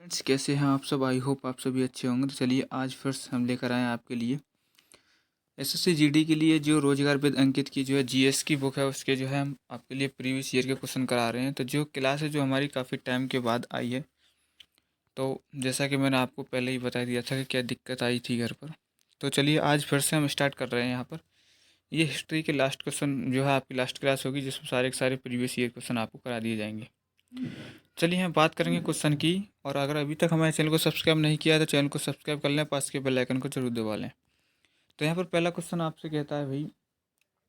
Friends, कैसे हैं आप सब। आई होप आप सभी अच्छे होंगे। तो चलिए आज फिर से हम लेकर आए हैं आपके लिए एसएससी जीडी के लिए जो रोजगार विद अंकित की जो है जीएस की बुक है, उसके जो है हम आपके लिए प्रीवियस ईयर के क्वेश्चन करा रहे हैं। तो जो क्लास है जो हमारी काफ़ी टाइम के बाद आई है, तो जैसा कि मैंने आपको पहले ही बता दिया था कि क्या दिक्कत आई थी घर पर। तो चलिए आज फिर से हम स्टार्ट कर रहे हैं यहाँ पर। ये हिस्ट्री के लास्ट क्वेश्चन जो है आपकी लास्ट क्लास होगी, जिसमें सारे के सारे प्रीवियस ईयर क्वेश्चन आपको करा दिए जाएंगे। चलिए हम बात करेंगे क्वेश्चन की। और अगर अभी तक हमारे चैनल को सब्सक्राइब नहीं किया है तो चैनल को सब्सक्राइब कर लें, पास के बेल आइकन को जरूर दबा लें। तो यहाँ पर पहला क्वेश्चन आपसे कहता है भाई,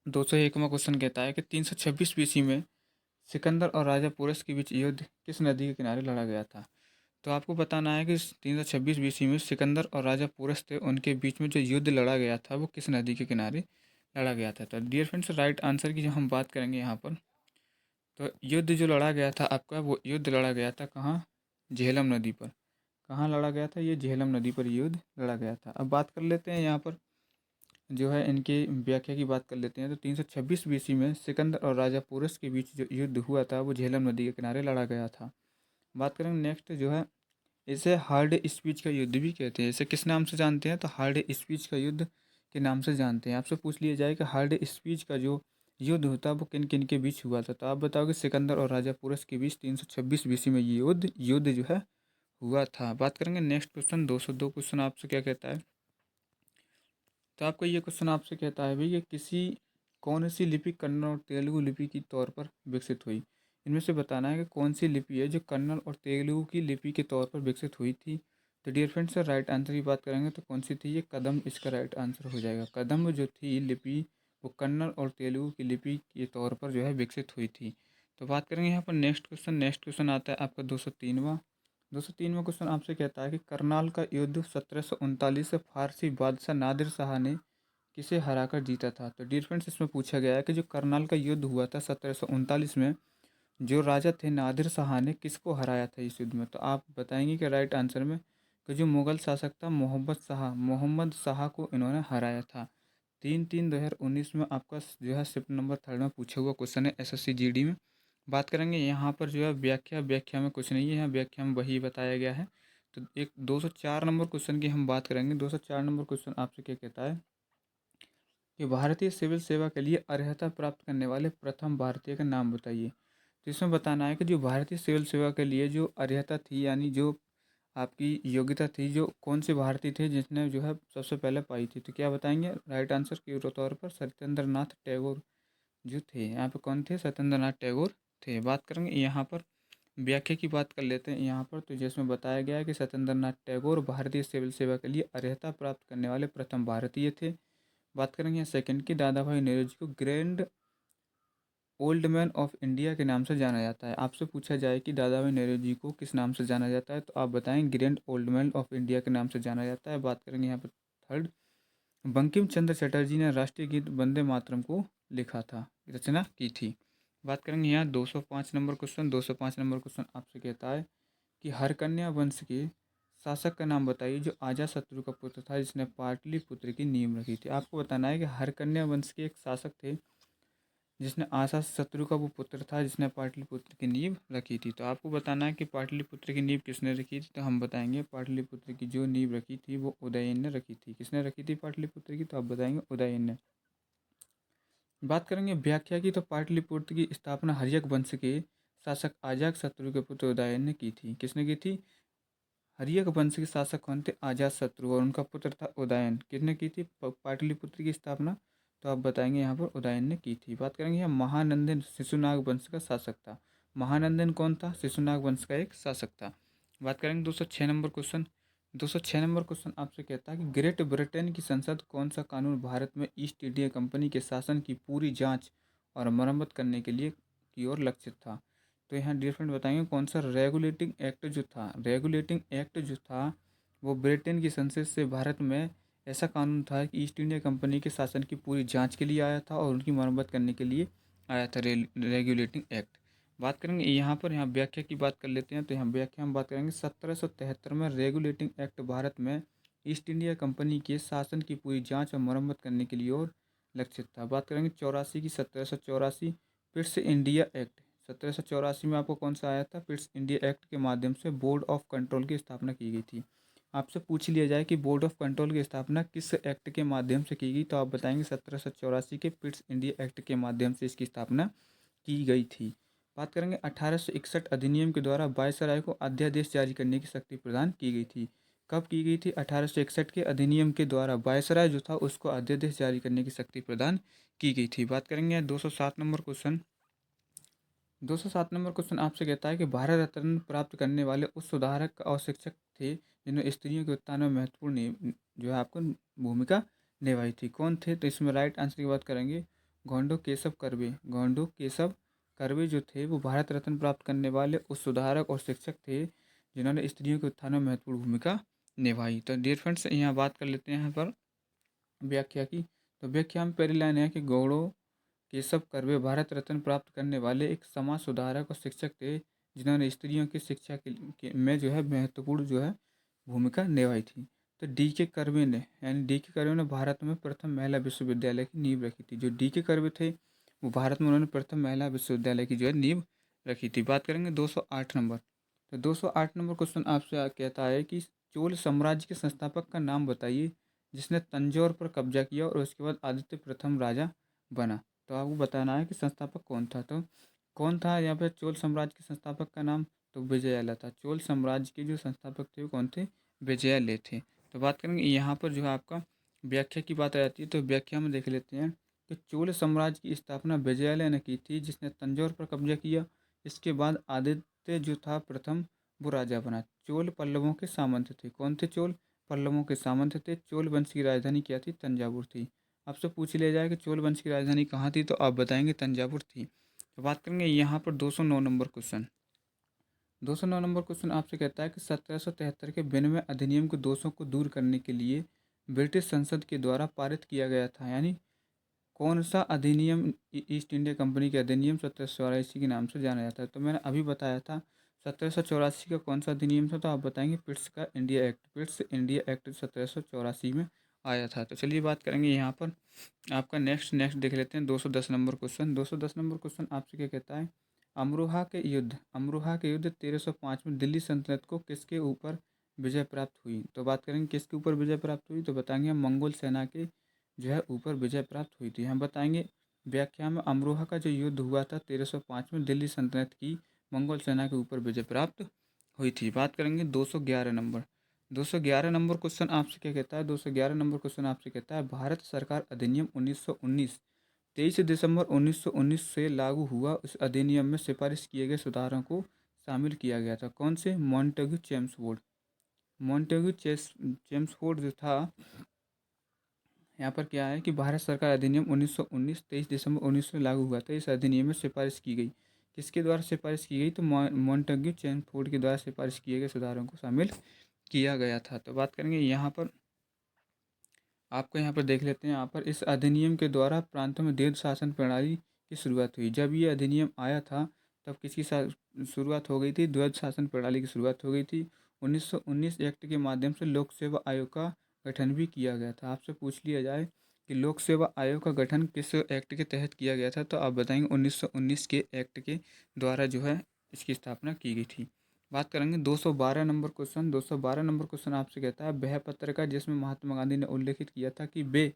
201वां क्वेश्चन कहता है कि 326 बीसी में सिकंदर और राजा पोरस के बीच युद्ध किस नदी के किनारे लड़ा गया था। तो आपको बताना है कि 326 बीसी में सिकंदर और राजा पोरस थे, उनके बीच में जो युद्ध लड़ा गया था वो किस नदी के किनारे लड़ा गया था। तो डियर फ्रेंड्स, राइट आंसर की जो हम बात करेंगे यहाँ पर, तो युद्ध जो लड़ा गया था आपका, वो युद्ध लड़ा गया था कहाँ? झेलम नदी पर। कहाँ लड़ा गया था? ये झेलम नदी पर युद्ध लड़ा गया था। अब बात कर लेते हैं यहाँ पर जो है इनकी व्याख्या की बात कर लेते हैं। तो 326 बीसी में सिकंदर और राजा पोरस के बीच जो युद्ध हुआ था वो झेलम नदी के किनारे लड़ा गया था। बात करेंगे नेक्स्ट जो है, इसे हार्ड स्पीच का युद्ध भी कहते हैं। इसे किस नाम से जानते हैं? तो हार्ड स्पीच का युद्ध के नाम से जानते हैं। आपसे पूछ लिया जाए कि हार्ड स्पीच का जो युद्ध होता है वो किन किन के बीच हुआ था, तो आप बताओगे सिकंदर और राजा पोरस के बीच 326 बीसी में ये युद्ध युद्ध जो है हुआ था। बात करेंगे नेक्स्ट क्वेश्चन 202 क्वेश्चन आपसे क्या कहता है। तो आपका ये क्वेश्चन आपसे कहता है भाई, कि किसी कौन सी लिपि कन्नड़ और तेलुगु लिपि की तौर पर विकसित हुई। इनमें से बताना है कि कौन सी लिपि है जो कन्नड़ और तेलुगु की लिपि के तौर पर विकसित हुई थी। तो dear friends, sir right answer की बात करेंगे तो कौन सी थी? ये कदम इसका राइट आंसर हो जाएगा। कदम जो थी लिपि, वो कन्नड़ और तेलुगु की लिपि के तौर पर जो है विकसित हुई थी। तो बात करेंगे यहाँ पर नेक्स्ट क्वेश्चन आता है आपका 203वां क्वेश्चन आपसे कहता है कि करनाल का युद्ध 1739 से फारसी बादशाह नादिर शाह ने किसे हराकर जीता था। तो डियर फ्रेंड्स, इसमें पूछा गया है कि जो करनाल का युद्ध हुआ था 1739 में, जो राजा थे नादिर शाह ने किसको हराया था इस युद्ध में। तो आप बताएंगे कि राइट आंसर में कि जो मुगल शासक था मोहम्मद शाह को इन्होंने हराया था। 3/3/2019 में आपका जो है शिफ्ट नंबर 3 में पूछा हुआ क्वेश्चन है एसएससी जीडी में। बात करेंगे यहाँ पर जो है व्याख्या में कुछ नहीं है, यहाँ व्याख्या में वही बताया गया है। तो एक 204 नंबर क्वेश्चन की हम बात करेंगे। 204 नंबर क्वेश्चन आपसे क्या कहता है कि भारतीय सिविल सेवा के लिए अर्हता प्राप्त करने वाले प्रथम भारतीय का नाम बताइए। तो इसमें बताना है कि जो भारतीय सिविल सेवा के लिए जो अर्हता थी, यानी जो आपकी योग्यता थी, जो कौन से भारतीय थे जिसने जो है सबसे पहले पाई थी। तो क्या बताएंगे? राइट आंसर के तौर पर सत्येंद्र नाथ टैगोर जो थे। यहाँ पे कौन थे? सत्येंद्र नाथ टैगोर थे। बात करेंगे यहाँ पर व्याख्या की बात कर लेते हैं यहाँ पर। तो जिसमें बताया गया है कि सत्येंद्र नाथ टैगोर भारतीय सिविल सेवा के लिए अर्हता प्राप्त करने वाले प्रथम भारतीय थे। बात करेंगे सेकंड की, दादा भाई नौरोजी को grand old man of India के नाम से जाना जाता है। आपसे पूछा जाए कि दादा भाई नौरोजी को किस नाम से जाना जाता है, तो आप बताएं grand old man of India के नाम से जाना जाता है। बात करेंगे यहाँ पर थर्ड, बंकिम चंद्र चटर्जी ने राष्ट्रीय गीत वंदे मातरम को लिखा था, रचना की थी। बात करेंगे यहाँ 205 नंबर क्वेश्चन। 205 नंबर क्वेश्चन आपसे कहता है कि हरकन्या वंश के शासक का नाम बताइए जो अजातशत्रु का पुत्र था, जिसने पाटलिपुत्र की नींव रखी थी। आपको बताना है कि हरकन्या वंश के एक शासक थे जिसने अजातशत्रु का वो पुत्र था, जिसने पाटलिपुत्र की नींव रखी थी। तो आपको बताना है कि पाटलिपुत्र की नींव किसने रखी थी। तो हम बताएंगे पाटलिपुत्र की जो नींव रखी थी वो उदयन ने रखी थी। किसने रखी थी पाटलिपुत्र की? तो आप बताएंगे उदयन ने। बात करेंगे व्याख्या की, तो पाटलिपुत्र की स्थापना हर्यक वंश के शासक अजातशत्रु के पुत्र उदयन ने की थी। किसने की थी? हर्यक वंश के शासक कौन थे? अजातशत्रु, और उनका पुत्र था उदयन। किसने की थी पाटलिपुत्र की स्थापना? तो आप बताएंगे यहाँ पर उदयन ने की थी। बात करेंगे यहाँ महानंदन शिशुनाग वंश का शासक था। महानंदन कौन था? शिशुनाग वंश का एक शासक था। बात करेंगे 206 नंबर क्वेश्चन। 206 नंबर क्वेश्चन आपसे कहता है कि ग्रेट ब्रिटेन की संसद कौन सा कानून भारत में ईस्ट इंडिया कंपनी के शासन की पूरी जांच और मरम्मत करने के लिए की ओर लक्षित था। तो यहाँ डियर फ्रेंड बताएंगे कौन सा रेगुलेटिंग एक्ट जो था। रेगुलेटिंग एक्ट जो था वो ब्रिटेन की संसद से भारत में ऐसा कानून था कि ईस्ट इंडिया कंपनी के शासन की पूरी जांच के लिए आया था और उनकी मरम्मत करने के लिए आया था, रेगुलेटिंग एक्ट। बात करेंगे यहाँ व्याख्या की बात कर लेते हैं। तो यहाँ व्याख्या हम बात करेंगे 1773 में रेगुलेटिंग एक्ट भारत में ईस्ट इंडिया कंपनी के शासन की पूरी जांच और मरम्मत करने के लिए और लक्षित था। बात करेंगे 84 की, 1784 फिर से इंडिया एक्ट 1784 में आपको कौन सा आया था, पिट्स इंडिया एक्ट के माध्यम से बोर्ड ऑफ कंट्रोल की स्थापना की गई थी। आपसे पूछ लिया जाए कि बोर्ड ऑफ कंट्रोल की स्थापना किस एक्ट के माध्यम से की गई, तो आप बताएंगे 1784 के पिट्स इंडिया एक्ट के माध्यम से इसकी स्थापना की गई थी। बात करेंगे 1861 अधिनियम के द्वारा वायसराय को अध्यादेश जारी करने की शक्ति प्रदान की गई थी। कब की गई थी? 1861 के अधिनियम के द्वारा वायसराय जो था उसको अध्यादेश जारी करने की शक्ति प्रदान की गई थी। बात करेंगे 207 नंबर क्वेश्चन। 207 नंबर क्वेश्चन आपसे कहता है कि भारत रत्न प्राप्त करने वाले उस सुधारक और शिक्षक थे जिन्होंने स्त्रियों के उत्थान में महत्वपूर्ण जो है आपको भूमिका निभाई थी। कौन थे? तो इसमें राइट आंसर की बात करेंगे गोंडो केशव कर्वे। गोंडो केशव कर्वे जो थे वो भारत रत्न प्राप्त करने वाले उस सुधारक और शिक्षक थे जिन्होंने स्त्रियों के उत्थान में महत्वपूर्ण भूमिका निभाई। तो डियर फ्रेंड्स, यहाँ बात कर लेते हैं यहाँ पर व्याख्या की। तो व्याख्या में पहली लाइन है कि गौड़ो केशव कर्वे भारत रत्न प्राप्त करने वाले एक समाज सुधारक और शिक्षक थे जिन्होंने स्त्रियों की शिक्षा में जो है महत्वपूर्ण जो है भूमिका निभाई थी। तो डी के कर्वे ने यानी डी के कर्वे ने भारत में प्रथम महिला विश्वविद्यालय की नींव रखी थी। जो डी के कर्वे थे वो भारत में उन्होंने प्रथम महिला विश्वविद्यालय की जो है नींव रखी थी। बात करेंगे 208 नंबर। तो 208 नंबर क्वेश्चन आपसे कहता है कि चोल साम्राज्य के संस्थापक का नाम बताइए जिसने तंजौर पर कब्जा किया और उसके बाद आदित्य प्रथम राजा बना। तो आपको बताना है कि संस्थापक कौन था। तो कौन था यहाँ पे चोल साम्राज्य के संस्थापक का नाम? तो विजयालय था। चोल साम्राज्य के जो संस्थापक थे वो कौन थे? विजयालय थे। तो बात करेंगे यहाँ पर जो है आपका व्याख्या की बात आ जाती है। तो व्याख्या में देख लेते हैं कि चोल साम्राज्य की स्थापना विजयालय ने की थी जिसने तंजौर पर कब्जा किया। इसके बाद आदित्य जो था प्रथम वो राजा बना। चोल पल्लवों के सामंत थे। कौन थे? चोल पल्लवों के सामंत थे। चोल वंश की राजधानी क्या थी? तंजावुर थी। आपसे पूछ लिया जाए कि चोल वंश की राजधानी कहाँ थी, तो आप बताएंगे तंजावुर थी। तो बात करेंगे यहाँ पर 209 नंबर क्वेश्चन। 209 नंबर क्वेश्चन आपसे कहता है कि 1773 के विनिमय अधिनियम के दोषों को दूर करने के लिए ब्रिटिश संसद के द्वारा पारित किया गया था। यानी कौन सा अधिनियम? ईस्ट इंडिया कंपनी के अधिनियम 1784 के नाम से जाना जाता है। तो मैंने अभी बताया था 1784 का कौन सा अधिनियम था, तो आप बताएंगे पिट्स का India act. Pitt's India act 1784 में आया था। तो चलिए बात करेंगे यहाँ पर आपका नेक्स्ट देख लेते हैं 210 नंबर क्वेश्चन। 210 नंबर क्वेश्चन आपसे क्या कहता है? अमरोहा के युद्ध 1305 में दिल्ली सल्तनत को किसके ऊपर विजय प्राप्त हुई? तो बात करेंगे किसके ऊपर विजय प्राप्त हुई, तो बताएंगे हम मंगोल सेना के जो है ऊपर विजय प्राप्त हुई थी। हम बताएंगे व्याख्या में अमरोहा का जो युद्ध हुआ था 1305 में दिल्ली सल्तनत की मंगोल सेना के ऊपर विजय प्राप्त हुई थी। बात करेंगे 211 नंबर। 211 नंबर क्वेश्चन आपसे क्या कहता है? 211 नंबर क्वेश्चन आपसे कहता है भारत सरकार अधिनियम 1919 23 दिसंबर 1919 से लागू हुआ। उस अधिनियम में सिफारिश किए गए सुधारों को शामिल किया गया था। कौन से? Montagu Chelmsford. मॉन्टेग्यू चेम्सफोर्ड जो था, यहाँ पर क्या है कि भारत सरकार अधिनियम 1919 23 दिसंबर 1900 लागू हुआ था। इस अधिनियम में सिफारिश की गई। किसके द्वारा सिफारिश की गई? तो मॉन्टेग्यू चेम्सफोर्ड के द्वारा सिफारिश किए गए सुधारों को शामिल किया गया था। तो बात करेंगे यहाँ पर आपको यहाँ पर देख लेते हैं। यहाँ पर इस अधिनियम के द्वारा प्रांतों में द्वैध शासन प्रणाली की शुरुआत हुई। जब ये अधिनियम आया था तब किसकी शुरुआत हो गई थी? द्वैध शासन प्रणाली की शुरुआत हो गई थी। 1919 एक्ट के माध्यम से लोक सेवा आयोग का गठन भी किया गया था। आपसे पूछ लिया जाए कि लोक सेवा आयोग का गठन किस एक्ट के तहत किया गया था, तो आप बताएंगे 1919 के एक्ट के द्वारा जो है इसकी स्थापना की गई थी। बात करेंगे 212 नंबर क्वेश्चन। 212 नंबर क्वेश्चन आपसे कहता है वह पत्र का जिसमें महात्मा गांधी ने उल्लेखित किया था कि वे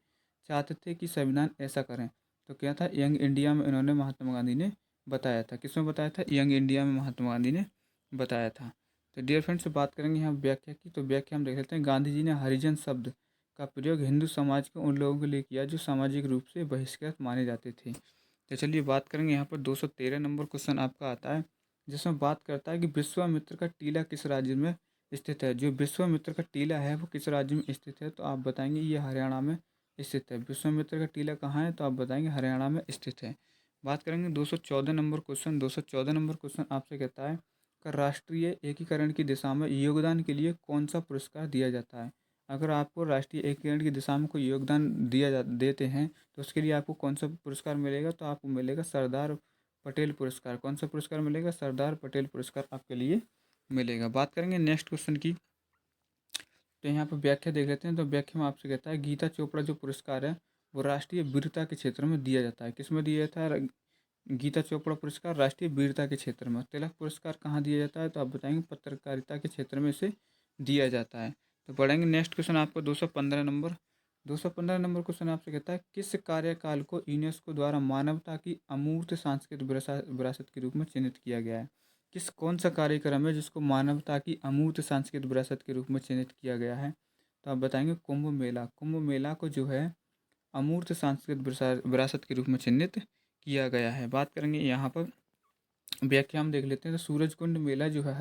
चाहते थे कि संविधान ऐसा करें। तो क्या था? यंग इंडिया में इन्होंने महात्मा गांधी ने बताया था। किसमें बताया था? यंग इंडिया में महात्मा गांधी ने बताया था। तो डियर फ्रेंड्स, बात करेंगे यहाँ व्याख्या की। तो व्याख्या हम देख लेते हैं। गांधी जी ने हरिजन शब्द का प्रयोग हिंदू समाज के उन लोगों के लिए किया जो सामाजिक रूप से बहिष्कृत माने जाते थे। तो चलिए बात करेंगे यहाँ पर 213 नंबर क्वेश्चन आपका आता है जिसमें बात करता है कि विश्वामित्र का टीला किस राज्य में स्थित है। जो विश्वामित्र का टीला है वो किस राज्य में स्थित है, तो आप बताएंगे ये हरियाणा में स्थित है। विश्वामित्र का टीला कहाँ है, तो आप बताएंगे हरियाणा में स्थित है। बात करेंगे 214 नंबर क्वेश्चन। 214 नंबर क्वेश्चन आपसे कहता है कि राष्ट्रीय एकीकरण की दिशा में योगदान के लिए कौन सा पुरस्कार दिया जाता है। अगर आपको राष्ट्रीय एकीकरण की दिशा में कोई योगदान देते हैं तो उसके लिए आपको कौन सा पुरस्कार मिलेगा, तो आपको मिलेगा सरदार पटेल पुरस्कार। कौन सा पुरस्कार मिलेगा? सरदार पटेल पुरस्कार आपके लिए मिलेगा। बात करेंगे नेक्स्ट क्वेश्चन की। तो यहाँ पर व्याख्या देख लेते हैं। तो व्याख्या में आपसे कहता है गीता चोपड़ा जो पुरस्कार है वो राष्ट्रीय वीरता के क्षेत्र में दिया जाता है। किस में दिया जाता है? गीता चोपड़ा पुरस्कार राष्ट्रीय वीरता के क्षेत्र में। तिलक पुरस्कार कहाँ दिया जाता है, तो आप बताएंगे पत्रकारिता के क्षेत्र में इसे दिया जाता है। तो पढ़ेंगे नेक्स्ट क्वेश्चन आपको 215 नंबर। 215 नंबर क्वेश्चन आपसे कहता है किस कार्यकाल को यूनेस्को द्वारा मानवता की अमूर्त सांस्कृतिक विरासत के रूप में चिन्हित किया गया है। कौन सा कार्यक्रम है जिसको मानवता की अमूर्त सांस्कृतिक विरासत के रूप में चिन्हित किया गया है, तो आप बताएंगे कुंभ मेला। कुंभ मेला को जो है अमूर्त सांस्कृतिक विरासत के रूप में चिन्हित किया गया है। बात करेंगे यहाँ पर व्याख्या हम देख लेते हैं। तो सूरजकुंड मेला जो है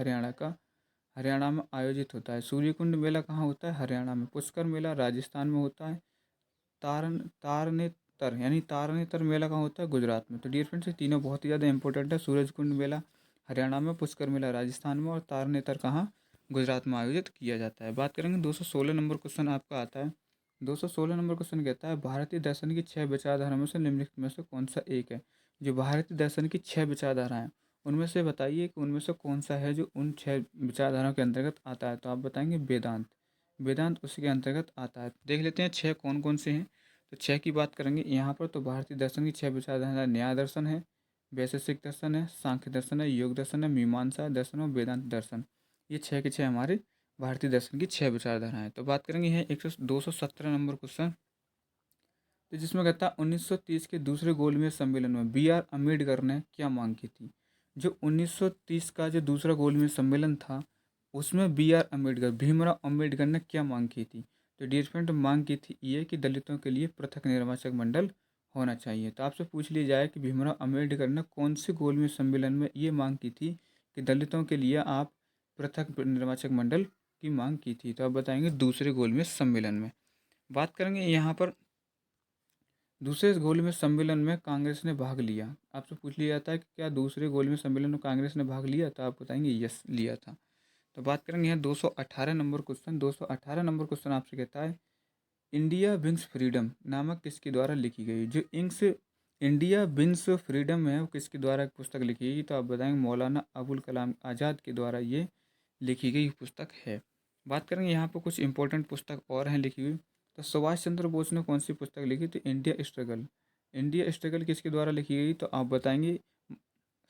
हरियाणा में आयोजित होता है। सूर्यकुंड मेला कहाँ होता है, हरियाणा में। पुष्कर मेला राजस्थान में होता है। तारनेतर मेला कहाँ होता है, गुजरात में। तो डियर फ्रेंड्स, ये तीनों बहुत ही ज़्यादा इंपॉर्टेंट है। सूरजकुंड मेला हरियाणा में, पुष्कर मेला राजस्थान में और तारनेतर कहाँ, गुजरात में आयोजित किया जाता है। बात करेंगे 216 नंबर क्वेश्चन आपका आता है। 216 नंबर क्वेश्चन कहता है भारतीय दर्शन की 6 विचारधारा में से निम्नलिखित में से कौन सा एक है। जो भारतीय दर्शन की 6 विचारधाराएं, उनमें से बताइए कि उनमें से कौन सा है जो उन 6 विचारधाराओं के अंतर्गत आता है। तो आप बताएंगे वेदांत। वेदांत उसी के अंतर्गत आता है। देख लेते हैं 6 कौन कौन से हैं। तो 6 की बात करेंगे यहाँ पर। तो भारतीय दर्शन की 6 विचारधारा न्याय दर्शन है, वैशेषिक दर्शन है, सांख्य दर्शन है, योग दर्शन है, मीमांसा दर्शन और वेदांत दर्शन। ये 6 के 6 हमारे भारतीय दर्शन की 6 विचारधाराएं। तो बात करेंगे यहाँ 217 नंबर क्वेश्चन, तो जिसमें कहता है 1930 के दूसरे गोलमेज सम्मेलन में B.R. अम्बेडकर ने क्या मांग की थी। जो 1930 का जो दूसरा गोलमेज सम्मेलन था, उसमें B.R. अम्बेडकर, भीमराव अम्बेडकर ने क्या मांग की थी। तो डियर फ्रेंड, मांग की थी ये कि दलितों के लिए पृथक निर्वाचक मंडल होना चाहिए। तो आपसे पूछ लिया जाए कि भीमराव अम्बेडकर ने कौन से गोलमेज सम्मेलन में ये मांग की थी कि दलितों के लिए आप पृथक निर्वाचक मंडल की मांग की थी, तो आप बताएंगे दूसरे गोलमेज सम्मेलन में। बात करेंगे यहाँ पर दूसरे गोलमेज सम्मेलन में कांग्रेस ने भाग लिया। आपसे पूछ लिया जाता है कि क्या दूसरे गोलमेज सम्मेलन में कांग्रेस ने भाग लिया, तो आप बताएंगे यस, लिया था। तो बात करेंगे यहाँ 218 नंबर क्वेश्चन। 218 नंबर क्वेश्चन आपसे कहता है इंडिया विंग्स फ्रीडम नामक किसके द्वारा लिखी गई। जो इंडिया विंग्स फ्रीडम है वो किसके द्वारा एक पुस्तक लिखी गई, तो आप बताएंगे मौलाना अबुल कलाम आज़ाद के द्वारा ये लिखी गई पुस्तक है। बात करेंगे यहाँ पर कुछ इंपॉर्टेंट पुस्तक और हैं लिखी हुई। तो सुभाष चंद्र बोस ने कौन सी पुस्तक लिखी, तो इंडिया स्ट्रगल। इंडिया स्ट्रगल किसके द्वारा लिखी गई, तो आप बताएंगे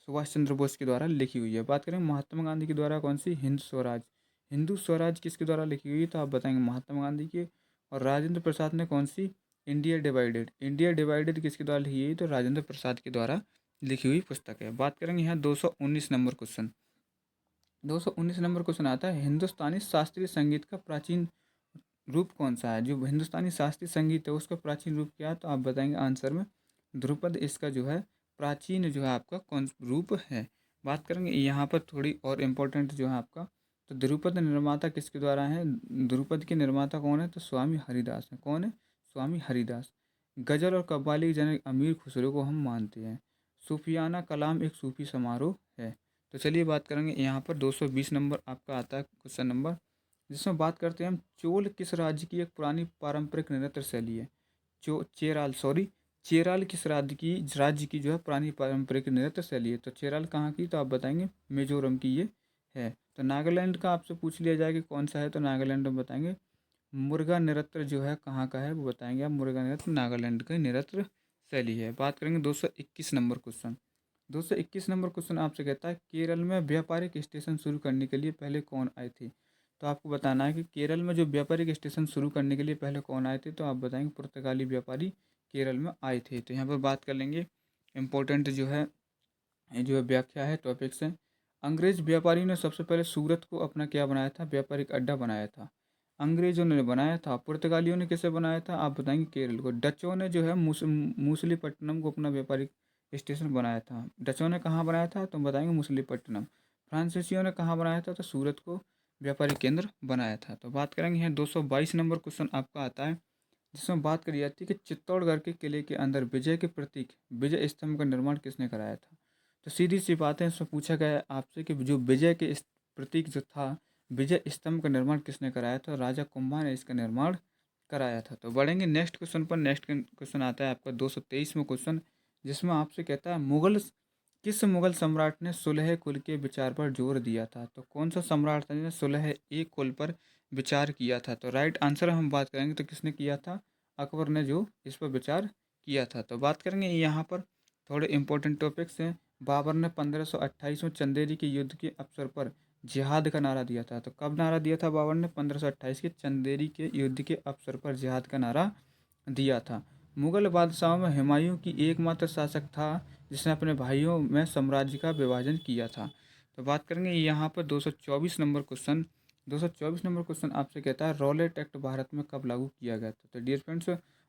सुभाष चंद्र बोस के द्वारा लिखी हुई है। बात करेंगे महात्मा गांधी के द्वारा कौन सी, हिंद स्वराज। हिंदू स्वराज किसके द्वारा लिखी हुई, तो आप बताएंगे महात्मा गांधी के। और राजेंद्र प्रसाद ने कौन सी, इंडिया डिवाइडेड। इंडिया डिवाइडेड किसके द्वारा लिखी गई, तो राजेंद्र प्रसाद के द्वारा लिखी हुई पुस्तक है। बात करेंगे यहाँ 219 नंबर क्वेश्चन। 219 नंबर क्वेश्चन आता है हिंदुस्तानी शास्त्रीय संगीत का प्राचीन रूप कौन सा है। जो हिंदुस्तानी शास्त्रीय संगीत है उसका प्राचीन रूप क्या है, तो आप बताएंगे आंसर में ध्रुपद इसका जो है प्राचीन जो है आपका कौन रूप है। बात करेंगे यहाँ पर थोड़ी और इम्पोर्टेंट जो है आपका, तो ध्रुपद निर्माता किसके द्वारा है। ध्रुपद के निर्माता कौन है, तो स्वामी हरिदास है। कौन है, स्वामी हरिदास। गजल और कव्वाली के जनक अमीर खुसरो को हम मानते हैं। सूफियाना कलाम एक सूफी समारोह है। तो चलिए बात करेंगे यहाँ पर 220 नंबर आपका आता है क्वेश्चन नंबर, जिसमें बात करते हैं हम चोल किस राज्य की एक पुरानी पारंपरिक नृत्य शैली है। चेराल किस राज्य की जो है पुरानी पारंपरिक नृत्य शैली है। तो चेराल कहाँ की, तो आप बताएंगे मिजोरम की ये है। तो नागालैंड का आपसे पूछ लिया जाए कि कौन सा है, तो नागालैंड में बताएंगे मुर्गा नृत्य जो है कहाँ का है, वो बताएंगे आप। मुर्गा नृत्य नागालैंड का नृत्य शैली है। बात करेंगे 221 नंबर क्वेश्चन। 221 नंबर क्वेश्चन आपसे कहता है केरल में व्यापारिक स्टेशन शुरू करने के लिए पहले कौन आए थे। तो आपको बताना है कि केरल में जो व्यापारिक स्टेशन शुरू करने के लिए पहले कौन आए थे, तो आप बताएंगे पुर्तगाली व्यापारी केरल में आए थे। तो यहाँ पर बात कर लेंगे इम्पोर्टेंट जो है व्याख्या है, टॉपिक्स हैं। अंग्रेज व्यापारी ने सबसे पहले सूरत को अपना क्या बनाया था, व्यापारिक अड्डा बनाया था। अंग्रेजों ने बनाया था। पुर्तगालियों ने किसे बनाया था, आप बताएंगे केरल को। डचों ने जो है मूसलीपट्टनम को अपना व्यापारिक स्टेशन बनाया था। डचों ने कहाँ बनाया था, तो बताएंगे मूसलीपट्टनम। फ्रांसीसियों ने कहाँ बनाया था, तो सूरत को व्यापारिक केंद्र बनाया था। तो बात करेंगे यहाँ 222 नंबर क्वेश्चन आपका आता है, जिसमें बात करी जाती है कि चित्तौड़गढ़ के किले के अंदर विजय के प्रतीक विजय स्तंभ का निर्माण किसने कराया था। तो सीधी सी बात है, इसमें पूछा गया है आपसे कि जो विजय के प्रतीक जो था, विजय स्तंभ का निर्माण किसने कराया था। राजा कुंभा ने इसका निर्माण कराया था। तो बढ़ेंगे नेक्स्ट क्वेश्चन पर। नेक्स्ट क्वेश्चन आता है आपका 223वां क्वेश्चन, जिसमें आपसे कहता है किस मुगल सम्राट ने सुलह कुल के विचार पर जोर दिया था। तो कौन सा सम्राट था जिसने सुलह एक कुल पर विचार किया था। तो राइट आंसर हम बात करेंगे तो किसने किया था, अकबर ने जो इस पर विचार किया था। तो बात करेंगे यहाँ पर थोड़े इंपॉर्टेंट टॉपिक्स हैं। बाबर ने 1528 में चंदेरी के युद्ध के अवसर पर जिहाद का नारा दिया था। तो कब नारा दिया था बाबर ने? 1528 के चंदेरी के युद्ध के अवसर पर जिहाद का नारा दिया था। मुगल बादशाहों में हुमायूं की एकमात्र शासक था जिसने अपने भाइयों में साम्राज्य का विभाजन किया था। तो बात करेंगे यहाँ पर 224 नंबर क्वेश्चन। 224 नंबर क्वेश्चन आपसे कहता है रॉलेट एक्ट भारत में कब लागू किया गया था? तो डियर फ्रेंड्स,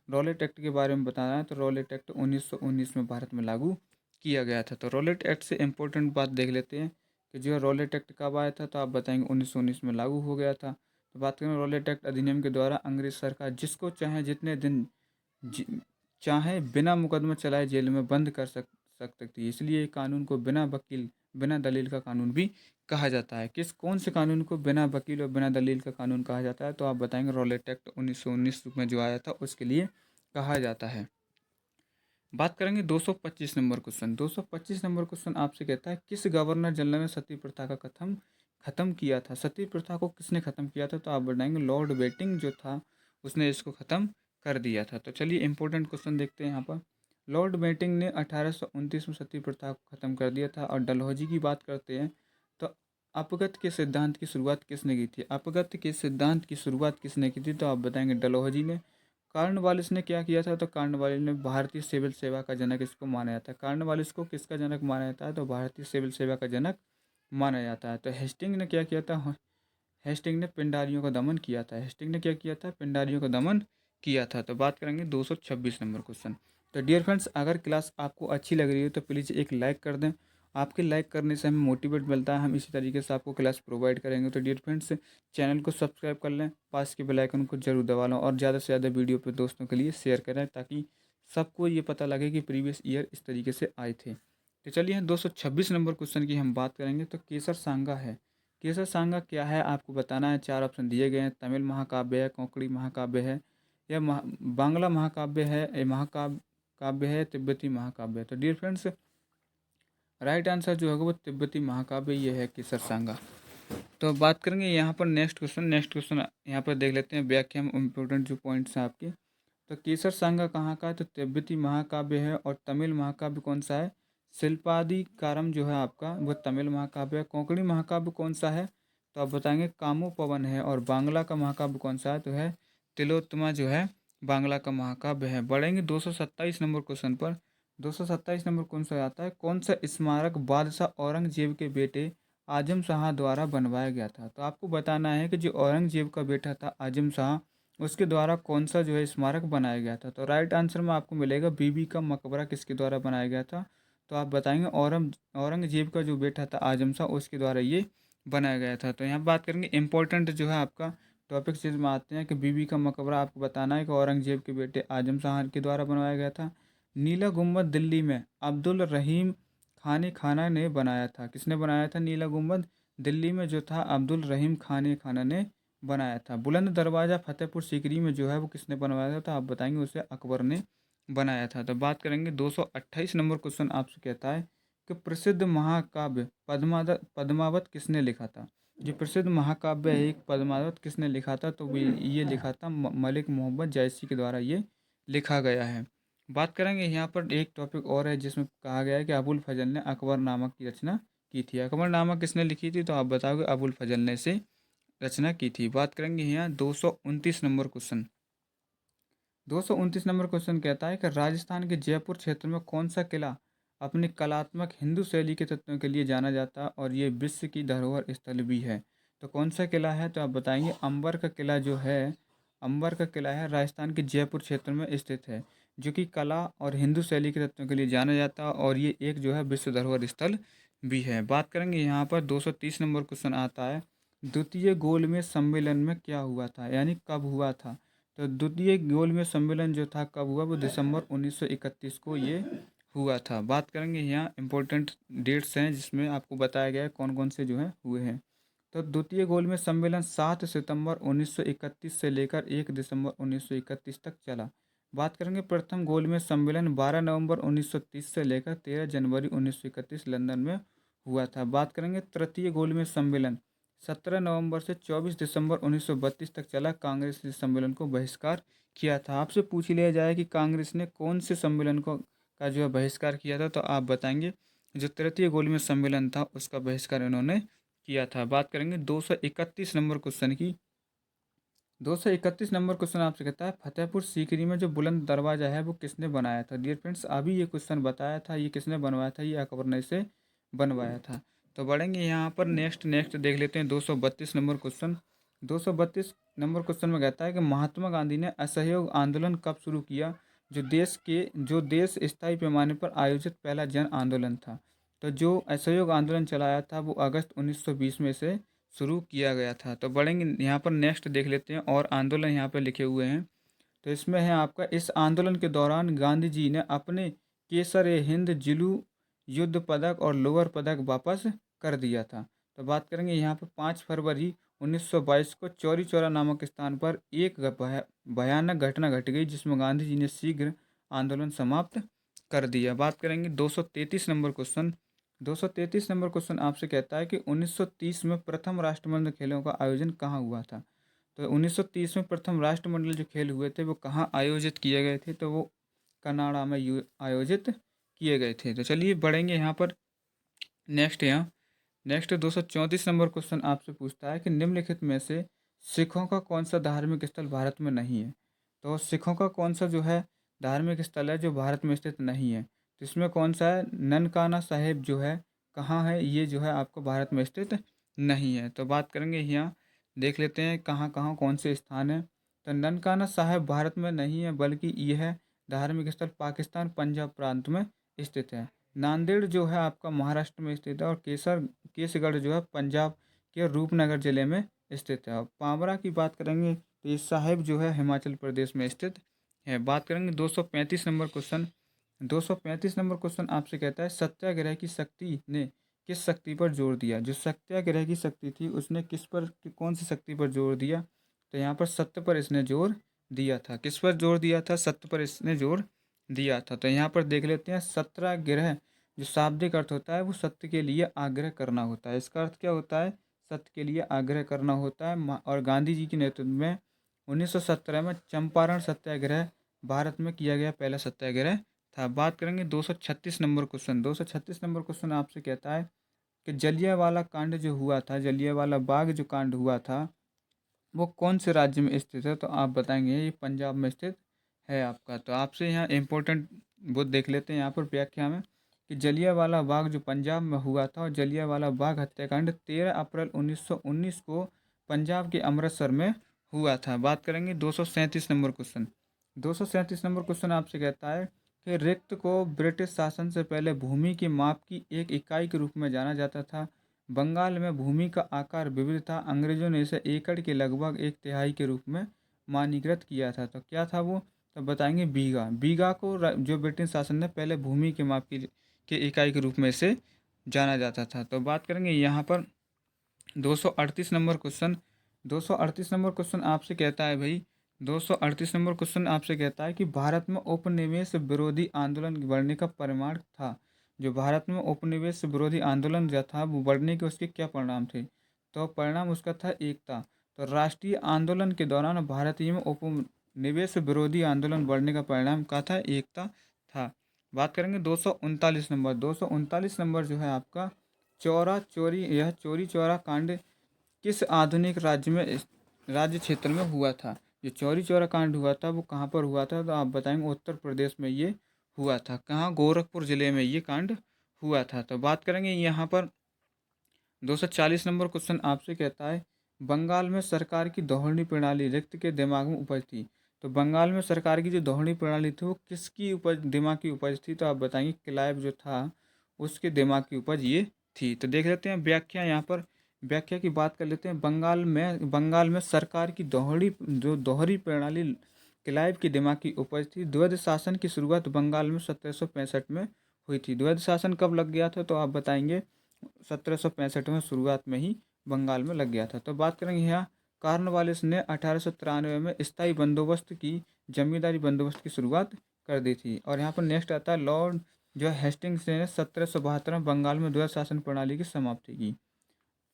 रॉलेट एक्ट के बारे में बताना है तो रॉलेट एक्ट 1919 में भारत में लागू किया गया था। तो रॉलेट एक्ट से इम्पोर्टेंट बात देख लेते हैं कि जो है रॉलेट एक्ट कब आया था? तो आप बताएंगे 1919 में लागू हो गया था। तो बात करें रॉलेट एक्ट अधिनियम के द्वारा अंग्रेज सरकार जिसको चाहे जितने दिन चाहे बिना मुकदमा चलाए जेल में बंद कर सकती थी। इसलिए कानून को बिना वकील बिना दलील का कानून भी कहा जाता है। कौन से कानून को बिना वकील और बिना दलील का कानून कहा जाता है? तो आप बताएंगे रॉलेट एक्ट 1919 में जो आया था उसके लिए कहा जाता है। बात करेंगे 225 नंबर क्वेश्चन। 225 नंबर क्वेश्चन आपसे कहता है किस गवर्नर जनरल ने सती प्रथा का खत्म किया था? सती प्रथा को किसने खत्म किया था? तो आप बताएंगे लॉर्ड बेटिंग जो था उसने इसको खत्म कर दिया था। तो चलिए इंपॉर्टेंट क्वेश्चन देखते हैं यहाँ पर। लॉर्ड बेटिंग ने 1829 में सती प्रथा को खत्म कर दिया था। और डलहौजी की बात करते हैं तो अपगत के सिद्धांत की शुरुआत किसने की थी? अपगत के सिद्धांत की शुरुआत किसने की थी? तो आप बताएंगे डलहौजी ने। कार्नवालिस ने क्या किया था? तो कार्नवालिस ने भारतीय सिविल सेवा का जनक इसको माना जाता है। कार्नवालिस को किसका जनक माना जाता है? तो भारतीय सिविल सेवा का जनक माना जाता है। तो हेस्टिंग ने क्या किया था? हेस्टिंग ने पिंडारियों का दमन किया था। हेस्टिंग ने क्या किया था? पिंडारियों का दमन किया था। तो बात करेंगे 226 नंबर क्वेश्चन। तो डियर फ्रेंड्स, अगर क्लास आपको अच्छी लग रही है तो प्लीज़ एक लाइक कर दें। आपके लाइक करने से हमें मोटिवेट मिलता है, हम इसी तरीके से आपको क्लास प्रोवाइड करेंगे। तो डियर फ्रेंड्स, चैनल को सब्सक्राइब कर लें, पास के बेल आइकन को जरूर दबा लें और ज़्यादा से ज़्यादा वीडियो पे दोस्तों के लिए शेयर करें ताकि सबको ये पता लगे कि प्रीवियस ईयर इस तरीके से आए थे। तो चलिए 226 नंबर क्वेश्चन की हम बात करेंगे। तो केसर सांगा है, केसर सांगा क्या है आपको बताना है। 4 ऑप्शन दिए गए हैं। तमिल महाकाव्य है, कोंकणी महाकाव्य है, या बांग्ला महाकाव्य है, ये महाकाव्य काव्य है, तिब्बती महाकाव्य है। तो डियर फ्रेंड्स, राइट आंसर जो होगा वो तिब्बती महाकाव्य ये है केसर सांगा। तो बात करेंगे यहाँ पर नेक्स्ट क्वेश्चन। नेक्स्ट क्वेश्चन यहाँ पर देख लेते हैं व्याख्या में इम्पोर्टेंट जो पॉइंट्स हैं आपके। तो केसर सांगा कहाँ का है? तो तिब्बती महाकाव्य है। और तमिल महाकाव्य कौन सा है? शिल्पादिकारम जो है आपका वो तमिल महाकाव्य है। कोंकणी महाकाव्य कौन सा है? तो आप बताएंगे कामोपवन है। और बांग्ला का महाकाव्य कौन सा है? तो है तिलोत्तमा जो है बांग्ला का महाकाव्य है। बढ़ेंगे 227 नंबर क्वेश्चन पर। 227 नंबर कौन सा आता है? कौन सा स्मारक बादशाह औरंगजेब के बेटे आजम शाह द्वारा बनवाया गया था? तो आपको बताना है कि जो औरंगजेब का बेटा था आजम शाह, उसके द्वारा कौन सा जो है स्मारक बनाया गया था। तो राइट आंसर में आपको मिलेगा बीबी का मकबरा किसके द्वारा बनाया गया था? तो आप बताएंगे औरंगजेब का जो बेटा था आजम शाह उसके द्वारा ये बनाया गया था। तो यहाँ बात करेंगे इंपॉर्टेंट जो है आपका टॉपिक चीज में आते हैं कि बीबी का मकबरा आपको बताना है कि औरंगजेब के बेटे आजम शाह के द्वारा बनवाया गया था। नीला गुम्बद दिल्ली में अब्दुल रहीम खाना ने बनाया था। किसने बनाया था नीला गुम्बद? दिल्ली में जो था अब्दुल रहीम खाना ने बनाया था। बुलंद दरवाज़ा फतेहपुर सीकरी में जो है वो किसने बनवाया था? तो आप बताएंगे उसे अकबर ने बनाया था। तो बात करेंगे 228 नंबर क्वेश्चन आपसे कहता है कि प्रसिद्ध महाकाव्य पद्मावत किसने लिखा था? जो प्रसिद्ध महाकाव्य है एक पद्मावत किसने लिखा था? तो ये लिखा था मलिक मोहम्मद जैसी के द्वारा ये लिखा गया है। बात करेंगे यहाँ पर एक टॉपिक और है जिसमें कहा गया है कि अबुल फजल ने अकबरनामा की रचना की थी। अकबरनामा किसने लिखी थी? तो आप बताओगे अबुल फजल ने इसे रचना की थी। बात करेंगे यहाँ 229 नंबर क्वेश्चन। 229 नंबर क्वेश्चन कहता है कि राजस्थान के जयपुर क्षेत्र में कौन सा किला अपनी कलात्मक हिंदू शैली के तत्वों के लिए जाना जाता है और ये विश्व की धरोहर स्थल भी है? तो कौन सा किला है? तो आप बताएंगे अंबर का किला जो है, अंबर का किला है राजस्थान के जयपुर क्षेत्र में स्थित है, जो कि कला और हिंदू शैली के तत्वों के लिए जाना जाता है और ये एक जो है विश्व धरोहर स्थल भी है। बात करेंगे यहाँ पर 230 नंबर क्वेश्चन आता है द्वितीय गोलमेज सम्मेलन में क्या हुआ था, यानी कब हुआ था? तो द्वितीय गोलमेज सम्मेलन जो था कब हुआ? वो दिसंबर 1931 को ये हुआ था। बात करेंगे यहाँ इंपॉर्टेंट डेट्स हैं जिसमें आपको बताया गया है कौन कौन से जो है हुए हैं। तो द्वितीय गोलमेज सम्मेलन 7 सितंबर 1931 से लेकर 1 दिसंबर 1931 तक चला। बात करेंगे प्रथम गोलमेज सम्मेलन 12 नवंबर 1930 से लेकर 13 जनवरी 1931 लंदन में हुआ था। बात करेंगे तृतीय गोलमेज सम्मेलन 17 नवंबर से 24 दिसंबर 1932 तक चला। कांग्रेस ने सम्मेलन को बहिष्कार किया था। आपसे पूछ लिया जाए कि कांग्रेस ने कौन से सम्मेलन को का जो है बहिष्कार किया था, तो आप बताएंगे जो तृतीय गोलमेज सम्मेलन था उसका बहिष्कार इन्होंने किया था। बात करेंगे 231 नंबर क्वेश्चन की। 231 नंबर क्वेश्चन आपसे कहता है फतेहपुर सीकरी में जो बुलंद दरवाजा है वो किसने बनाया था। डियर फ्रेंड्स, अभी ये क्वेश्चन बताया था, ये किसने बनवाया था, ये अकबर ने इसे बनवाया था। तो बढ़ेंगे यहाँ पर नेक्स्ट नेक्स्ट देख लेते हैं 232 नंबर क्वेश्चन। 232 नंबर क्वेश्चन में कहता है कि महात्मा गांधी ने असहयोग आंदोलन कब शुरू किया। जो देश स्थायी पैमाने पर आयोजित पहला जन आंदोलन था। तो जो असहयोग आंदोलन चलाया था वो अगस्त 1920 में से शुरू किया गया था। तो बढ़ेंगे यहाँ पर नेक्स्ट देख लेते हैं और आंदोलन यहाँ पर लिखे हुए हैं। तो इसमें है आपका, इस आंदोलन के दौरान गांधी जी ने अपने केसर ए हिंद जिलू युद्ध पदक और लोअर पदक वापस कर दिया था। तो बात करेंगे यहाँ पर 5 फरवरी 1922 को चौरी चौरा नामक स्थान पर एक भयानक घटना घट गई जिसमें गांधी जी ने शीघ्र आंदोलन समाप्त कर दिया। बात करेंगे 233 नंबर क्वेश्चन। 233 नंबर क्वेश्चन आपसे कहता है कि 1930 में प्रथम राष्ट्रमंडल खेलों का आयोजन कहाँ हुआ था। तो 1930 में प्रथम राष्ट्रमंडल जो खेल हुए थे वो कहाँ आयोजित किए गए थे, तो वो कनाडा में आयोजित किए गए थे। तो चलिए बढ़ेंगे यहाँ पर नेक्स्ट 234 नंबर क्वेश्चन आपसे पूछता है कि निम्नलिखित में से सिखों का कौन सा धार्मिक स्थल भारत में नहीं है। तो सिखों का कौन सा जो है धार्मिक स्थल है जो भारत में स्थित नहीं है, तो इसमें कौन सा है, ननकाना साहिब जो है कहाँ है, ये जो है आपको भारत में स्थित नहीं है। तो बात करेंगे यहाँ देख लेते हैं कहाँ कहाँ कौन से स्थान है। तो ननकाना साहिब भारत में नहीं है बल्कि यह धार्मिक स्थल पाकिस्तान पंजाब प्रांत में स्थित है। नांदेड़ जो है आपका महाराष्ट्र में स्थित है और केसगढ़ जो है पंजाब के रूपनगर जिले में स्थित है। और पावरा की बात करेंगे तो ये साहिब जो है हिमाचल प्रदेश में स्थित है। बात करेंगे 235 नंबर क्वेश्चन। 235 नंबर क्वेश्चन आपसे कहता है सत्याग्रह की शक्ति ने किस शक्ति पर जोर दिया। जो सत्याग्रह की शक्ति थी उसने कौन सी शक्ति पर जोर दिया, तो यहाँ पर सत्य पर इसने जोर दिया था। किस पर जोर दिया था, सत्य पर इसने जोर दिया था। तो यहाँ पर देख लेते हैं सत्याग्रह जो शाब्दिक अर्थ होता है वो सत्य के लिए आग्रह करना होता है। इसका अर्थ क्या होता है, सत्य के लिए आग्रह करना होता है। और गांधी जी के नेतृत्व में 1917 में चंपारण सत्याग्रह भारत में किया गया पहला सत्याग्रह था। बात करेंगे 236 नंबर क्वेश्चन। 236 नंबर क्वेश्चन आपसे कहता है कि जलियांवाला कांड जो हुआ था, जलियांवाला बाग जो कांड हुआ था वो कौन से राज्य में स्थित है, तो आप बताएंगे ये पंजाब में स्थित है आपका। तो आपसे यहाँ इम्पोर्टेंट वो देख लेते हैं यहाँ पर व्याख्या में कि जलियांवाला बाग जो पंजाब में हुआ था और जलियांवाला बाग हत्याकांड 13 अप्रैल 1919 को पंजाब के अमृतसर में हुआ था। बात करेंगे 237 नंबर क्वेश्चन। 237 नंबर क्वेश्चन आपसे कहता है कि रिक्त को ब्रिटिश शासन से पहले भूमि के माप की एक इकाई के रूप में जाना जाता था। बंगाल में भूमि का आकार विविध था। अंग्रेजों ने इसे एकड़ के लगभग 1/3 के रूप में मानकीकृत किया था। तो क्या था वो, तो बताएंगे बीघा। बीघा को जो ब्रिटिश शासन ने पहले भूमि के माप की के इकाई के रूप में इसे जाना जाता था। तो बात करेंगे यहाँ पर 238 नंबर क्वेश्चन। 238 नंबर क्वेश्चन आपसे कहता है भाई, 238 नंबर क्वेश्चन आपसे कहता है कि भारत में उपनिवेश विरोधी आंदोलन बढ़ने का परिमाण था। जो भारत में उपनिवेश विरोधी आंदोलन जो था वो बढ़ने के उसके क्या परिणाम थे, तो परिणाम उसका था एकता। तो राष्ट्रीय आंदोलन के दौरान भारतीय में उपनिवेश विरोधी आंदोलन बढ़ने का परिणाम क्या था, एकता था। बात करेंगे 239 नंबर। 239 नंबर जो है आपका चौरी चौरा कांड किस आधुनिक राज्य क्षेत्र में हुआ था। जो चौरी चौरा कांड हुआ था वो कहाँ पर हुआ था, तो आप बताएंगे उत्तर प्रदेश में ये हुआ था। कहाँ, गोरखपुर जिले में ये कांड हुआ था। तो बात करेंगे यहाँ पर 240 नंबर क्वेश्चन आपसे कहता है बंगाल में सरकार की दोहरी प्रणाली रिक्त के दिमाग में उपज थी। तो बंगाल में सरकार की जो दोहरी प्रणाली थी वो किसकी उपज, दिमाग की उपज थी, तो आप बताएंगे क्लाइव जो था उसके दिमाग की उपज ये थी। तो देख लेते हैं व्याख्या, यहाँ पर व्याख्या की बात कर लेते हैं। बंगाल में सरकार की दोहरी प्रणाली क्लाइव के दिमाग की उपज थी। द्वैध शासन की शुरुआत बंगाल में 1765 में हुई थी। द्वैध शासन कब लग गया था, तो आप बताएंगे 1765 में शुरुआत में ही बंगाल में लग गया था। तो बात करेंगे यहाँ कॉर्नवालिस ने 1893 में स्थायी बंदोबस्त की जमींदारी बंदोबस्त की शुरुआत कर दी थी। और यहाँ पर नेक्स्ट आता है लॉर्ड जो हेस्टिंग्स ने 1772 में बंगाल में द्वैध शासन प्रणाली की समाप्ति की।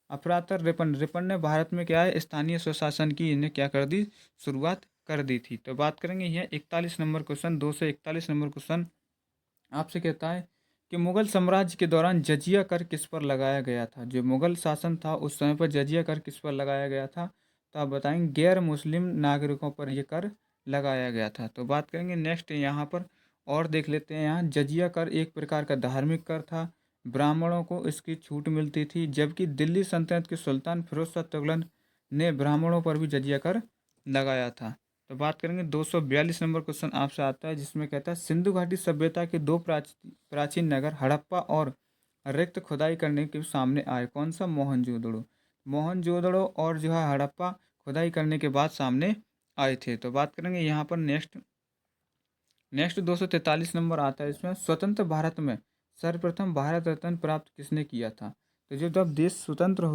अफरातर रिपन ने भारत में क्या है स्थानीय स्वशासन की इन्हें क्या कर दी, शुरुआत कर दी थी। तो बात करेंगे यह 41 नंबर क्वेश्चन। 241 नंबर क्वेश्चन आपसे कहता है कि मुगल साम्राज्य के दौरान जजिया कर किस पर लगाया गया था। जो मुगल शासन था उस समय पर जजिया कर किस पर लगाया गया था, तो आप बताएंगे गैर मुस्लिम नागरिकों पर यह कर लगाया गया था। तो बात करेंगे नेक्स्ट यहाँ पर और देख लेते हैं। यहाँ जजिया कर एक प्रकार का धार्मिक कर था, ब्राह्मणों को इसकी छूट मिलती थी, जबकि दिल्ली सल्तनत के सुल्तान फिरोज शाह तुगलक ने ब्राह्मणों पर भी जजिया कर लगाया था। तो बात करेंगे 242 नंबर क्वेश्चन आपसे आता है, जिसमें कहता है सिंधु घाटी सभ्यता के दो प्राचीन नगर हड़प्पा और रिक्त खुदाई करने के सामने आए। कौन सा? मोहनजोदड़ो। मोहनजोदड़ो और जो है हड़प्पा खुदाई करने के बाद सामने आए थे। तो बात करेंगे यहाँ पर नेक्स्ट 243 नंबर आता है। इसमें स्वतंत्र भारत में सर्वप्रथम भारत रत्न प्राप्त किसने किया था। तो जब देश स्वतंत्र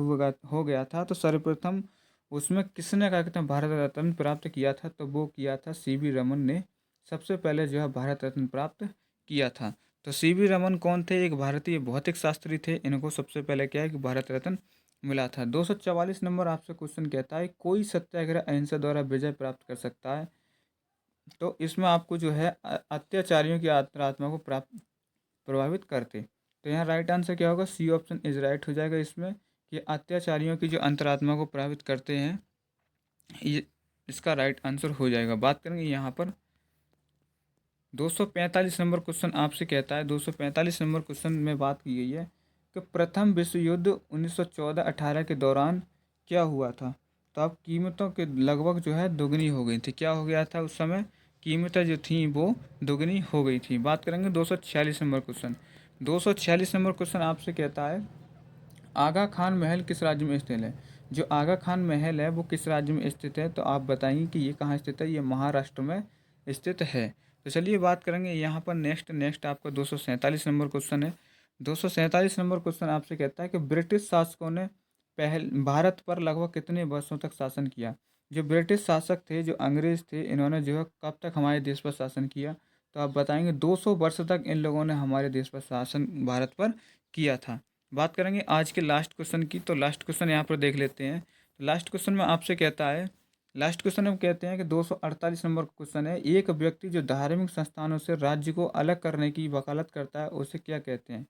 हो गया था तो सर्वप्रथम उसमें किसने क्या कहते हैं भारत रत्न प्राप्त किया था, तो वो किया था सीवी रमन ने सबसे पहले जो है भारत रत्न प्राप्त किया था। तो सीवी रमन कौन थे? एक भारतीय भौतिक शास्त्री थे। इनको सबसे पहले क्या है कि भारत रत्न मिला था। 244 नंबर आपसे क्वेश्चन कहता है कोई सत्याग्रह अहिंसा द्वारा विजय प्राप्त कर सकता है। तो इसमें आपको जो है अत्याचारियों की आत्मा को प्रभावित करते। तो यहाँ राइट आंसर क्या होगा? सी ऑप्शन इज राइट हो जाएगा इसमें, कि अत्याचारियों की जो अंतरात्मा को प्रभावित करते हैं, ये इसका राइट आंसर हो जाएगा। बात करेंगे यहाँ पर 245 नंबर क्वेश्चन आपसे कहता है। 245 नंबर क्वेश्चन में बात की गई है कि प्रथम विश्व युद्ध 1914-18 के दौरान क्या हुआ था। तो अब कीमतों के लगभग जो है दोगुनी हो गई थी। क्या हो गया था उस समय? कीमतें जो थी वो दोगुनी हो गई थी। बात करेंगे 246 नंबर क्वेश्चन। 246 नंबर क्वेश्चन आपसे कहता है आगा खान महल किस राज्य में स्थित है। जो आगा खान महल है वो किस राज्य में स्थित है, तो आप बताइए कि ये कहाँ स्थित है। ये महाराष्ट्र में स्थित है। तो चलिए बात करेंगे यहाँ पर नेक्स्ट आपका 247 नंबर क्वेश्चन है। 247 नंबर क्वेश्चन आपसे कहता है कि ब्रिटिश शासकों ने भारत पर लगभग कितने वर्षों तक शासन किया। जो ब्रिटिश शासक थे, जो अंग्रेज थे, इन्होंने जो है कब तक हमारे देश पर शासन किया, तो आप बताएंगे 200 वर्ष तक इन लोगों ने हमारे देश पर शासन भारत पर किया था। बात करेंगे आज के लास्ट क्वेश्चन की। तो लास्ट क्वेश्चन यहाँ पर देख लेते हैं। लास्ट क्वेश्चन में आपसे कहता है, लास्ट क्वेश्चन में कहते हैं कि 248 नंबर क्वेश्चन है, एक व्यक्ति जो धार्मिक संस्थानों से राज्य को अलग करने की वकालत करता है उसे क्या कहते हैं।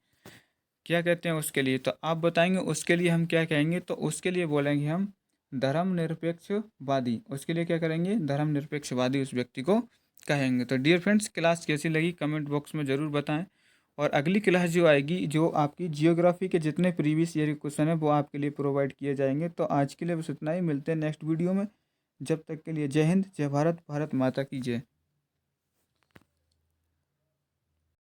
क्या कहते हैं उसके लिए, तो आप बताएंगे उसके लिए हम क्या कहेंगे। तो उसके लिए बोलेंगे हम धर्मनिरपेक्षवादी। उसके लिए क्या करेंगे? धर्मनिरपेक्षवादी उस व्यक्ति को कहेंगे। तो डियर फ्रेंड्स, क्लास कैसी लगी कमेंट बॉक्स में ज़रूर बताएं। और अगली क्लास जो आएगी, जो आपकी जियोग्राफी के जितने प्रीवियस ईयर के क्वेश्चन है वो आपके लिए प्रोवाइड किए जाएंगे। तो आज के लिए बस इतना ही, मिलते हैं नेक्स्ट वीडियो में। जब तक के लिए जय हिंद, जय भारत, भारत माता की जय।